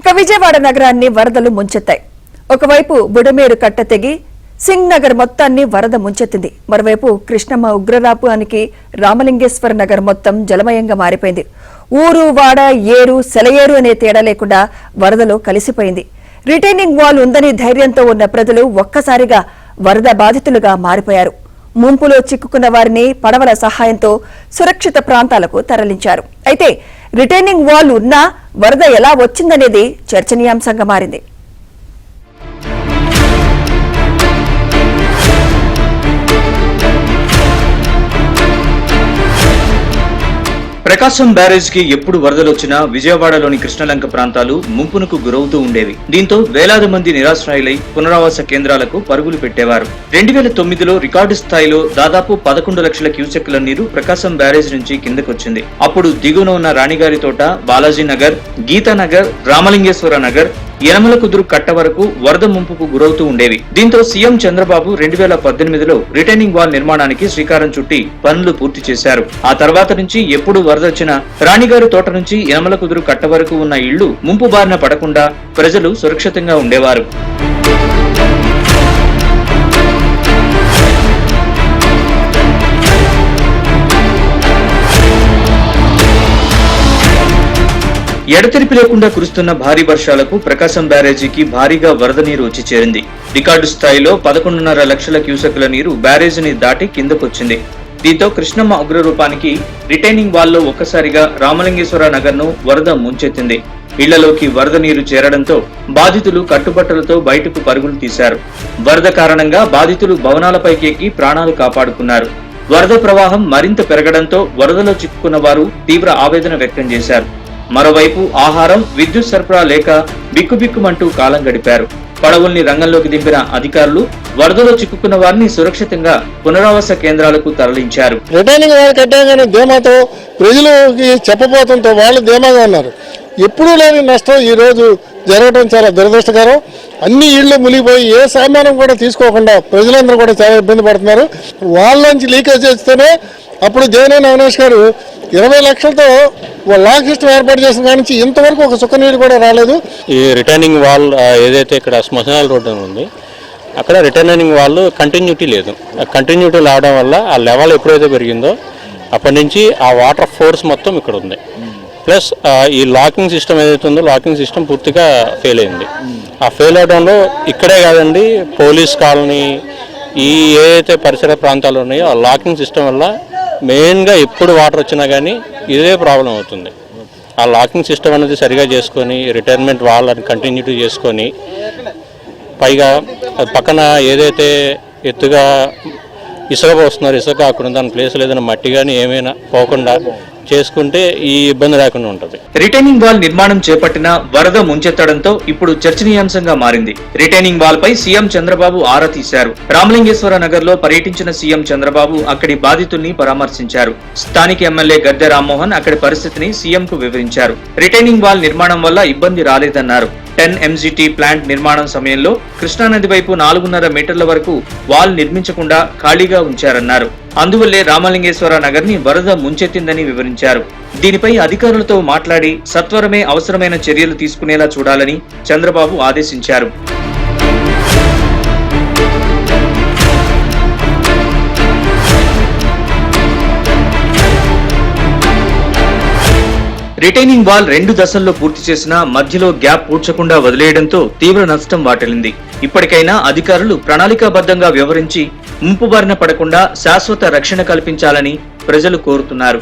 ఇక విజయవాడ నగరాన్ని వరదలు ముంచెత్తాయి. ఒకవైపు బుడమేరు కట్ట తెగి సింగ్ నగర్ మొత్తాన్ని వరద ముంచెత్తింది. మరోవైపు కృష్ణమ్మ ఉగ్రరాపునికి రామలింగేశ్వర నగర్ మొత్తం జలమయంగా మారిపోయింది. ఊరు వాడ ఏరు సెలయేరు అనే తేడా లేకుండా వరదలో కలిసిపోయింది. రిటైనింగ్ వాల్ ఉందని ధైర్యంతో ఉన్న ప్రజలు ఒక్కసారిగా వరద బాధితులుగా మారిపోయారు. ముంపులో చిక్కుకున్న వారిని పడవల సహాయంతో సురక్షిత ప్రాంతాలకు తరలించారు. అయితే రిటైనింగ్ వాల్ ఉన్నా వరద ఎలా వచ్చిందనేది చర్చనీయాంశంగా మారింది. ప్రకాశం బ్యారేజ్ కి ఎప్పుడు వరదలొచ్చినా విజయవాడలోని కృష్ణలంక ప్రాంతాలు ముంపునకు గురవుతూ ఉండేవి. దీంతో వేలాది మంది నిరాశ్రయులై పునరావాస కేంద్రాలకు పరుగులు పెట్టేవారు. 2009లో రికార్డు స్థాయిలో దాదాపు 11 లక్షల క్యూసెక్కుల నీరు ప్రకాశం బ్యారేజ్ నుంచి కిందకొచ్చింది. అప్పుడు దిగువన ఉన్న రాణిగారి తోట, బాలాజీ నగర్, గీతానగర్, రామలింగేశ్వర నగర్, యనమల కుదురు కట్ట వరకు వరద ముంపుకు గురవుతూ ఉండేవి. దీంతో సీఎం చంద్రబాబు 2018లో రిటైనింగ్ వాల్ నిర్మాణానికి శ్రీకారం చుట్టి పనులు పూర్తి చేశారు. ఆ తర్వాత నుంచి ఎప్పుడు వరదొచ్చినా రాణిగారి తోట నుంచి యనమల కుదురు కట్ట వరకు ఉన్న ఇళ్లు ముంపు బారిన పడకుండా ప్రజలు సురక్షితంగా ఉండేవారు. ఎడతెరిపి లేకుండా కురుస్తున్న భారీ వర్షాలకు ప్రకాశం బ్యారేజీకి భారీగా వరద నీరు వచ్చి చేరింది. రికార్డు స్థాయిలో 11.5 లక్షల క్యూసెక్కుల నీరు బ్యారేజీని దాటి కిందకొచ్చింది. దీంతో కృష్ణమ్మ ఉగ్రరూపానికి రిటైనింగ్ వాల్లో ఒక్కసారిగా రామలింగేశ్వర నగర్ ను వరద ముంచెత్తింది. ఇళ్లలోకి వరద నీరు చేరడంతో బాధితులు కట్టుబట్టలతో బయటకు పరుగులు తీశారు. వరద కారణంగా బాధితులు భవనాలపైకి ఎక్కి ప్రాణాలు కాపాడుకున్నారు. వరద ప్రవాహం మరింత పెరగడంతో వరదలో చిక్కుకున్న వారు తీవ్ర ఆవేదన వ్యక్తం చేశారు. మరోవైపు ఆహారం, విద్యుత్ సరఫరా లేక బిక్కుబిక్కుమంటూ కాలం గడిపారు. పడవల్ని రంగంలోకి దింపిన అధికారులు వరదలో చిక్కుకున్న వారిని సురక్షితంగా పునరావాస కేంద్రాలకు తరలించారు. రిటైనింగ్ వాల్ కట్టాగానే ధీమాతో ప్రజలకి చెప్పబోతుంటే వాళ్ళు ధీమాగా ఉన్నారు. ఎప్పుడూ లేని నష్టం ఈ రోజు జరగడం చాలా దురదృష్టకరం. అన్ని ఇళ్లు మునిగిపోయి ఏ సామానం కూడా తీసుకోకుండా ప్రజలందరూ కూడా చాలా ఇబ్బంది పడుతున్నారు. వాళ్ళ నుంచి లీకేజ్ చేస్తేనే అప్పుడు జగన్ అవినాష్ గారు 20 లక్షలతో లాక్ సిస్టమ్ ఏర్పాటు చేసిన దాని నుంచి ఇంతవరకు ఒక చుక్క నీరు కూడా రాలేదు. ఈ రిటైనింగ్ వాల్ ఏదైతే ఇక్కడ శ్మశానాల రోడ్డు ఉంది అక్కడ రిటైనింగ్ వాల్ కంటిన్యూటీ లేదు. కంటిన్యూటీ రావడం వల్ల ఆ లెవెల్ ఎప్పుడైతే పెరిగిందో అప్పటి నుంచి ఆ వాటర్ ఫోర్స్ మొత్తం ఇక్కడ ఉంది. ప్లస్ ఈ లాకింగ్ సిస్టమ్ ఏదైతే ఉందో లాకింగ్ సిస్టమ్ పూర్తిగా ఫెయిల్ అయింది. ఆ ఫెయిల్ అవడంలో ఇక్కడే కాదండి, పోలీస్ కాలనీ ఈ ఏదైతే పరిసర ప్రాంతాలు ఉన్నాయో ఆ లాకింగ్ సిస్టమ్ వల్ల మెయిన్గా ఎప్పుడు వాటర్ వచ్చినా కానీ ఇదే ప్రాబ్లం అవుతుంది. ఆ లాకింగ్ సిస్టమ్ అనేది సరిగా చేసుకొని రిటైర్మెంట్ వాళ్ళని కంటిన్యూటీ చేసుకొని పైగా పక్కన ఏదైతే ఎత్తుగా ఇసుక పోస్తున్నారు, ఇసుక అక్కడ దాని ప్లేస్లో ఏదైనా మట్టి కానీ ఏమైనా పోకుండా చేసుకుంటే ఈ ఇబ్బంది లేకుండా ఉంటుంది. రిటైనింగ్ వాల్ నిర్మాణం చేపట్టిన వరద ముంచెత్తడంతో ఇప్పుడు చర్చనీయాంశంగా మారింది. రిటైనింగ్ వాల్ పై సీఎం చంద్రబాబు ఆరా తీశారు. రామలింగేశ్వర నగర్ లో పర్యటించిన సీఎం చంద్రబాబు అక్కడి బాధితుల్ని పరామర్శించారు. స్థానిక ఎమ్మెల్యే గద్దె రామ్మోహన్ అక్కడి పరిస్థితిని సీఎం కు వివరించారు. రిటైనింగ్ వాల్ నిర్మాణం వల్ల ఇబ్బంది రాలేదన్నారు. 10 MGT ప్లాంట్ నిర్మాణం సమయంలో కృష్ణానది వైపు 4.5 మీటర్ల వరకు వాల్ నిర్మించకుండా ఖాళీగా ఉంచారన్నారు. అందువల్లే రామలింగేశ్వర నగర్ ని వరద ముంచెత్తిందని వివరించారు. దీనిపై అధికారులతో మాట్లాడి సత్వరమే అవసరమైన చర్యలు తీసుకునేలా చూడాలని చంద్రబాబు ఆదేశించారు. రిటైనింగ్ వాల్ 2 దశల్లో పూర్తి చేసినా మధ్యలో గ్యాప్ పూడ్చకుండా వదిలేయడంతో తీవ్ర నష్టం వాటిల్లింది. ఇప్పటికైనా అధికారులు ప్రణాళికాబద్ధంగా వ్యవహరించి ముంపు బారిన పడకుండా శాశ్వత రక్షణ కల్పించాలని ప్రజలు కోరుతున్నారు.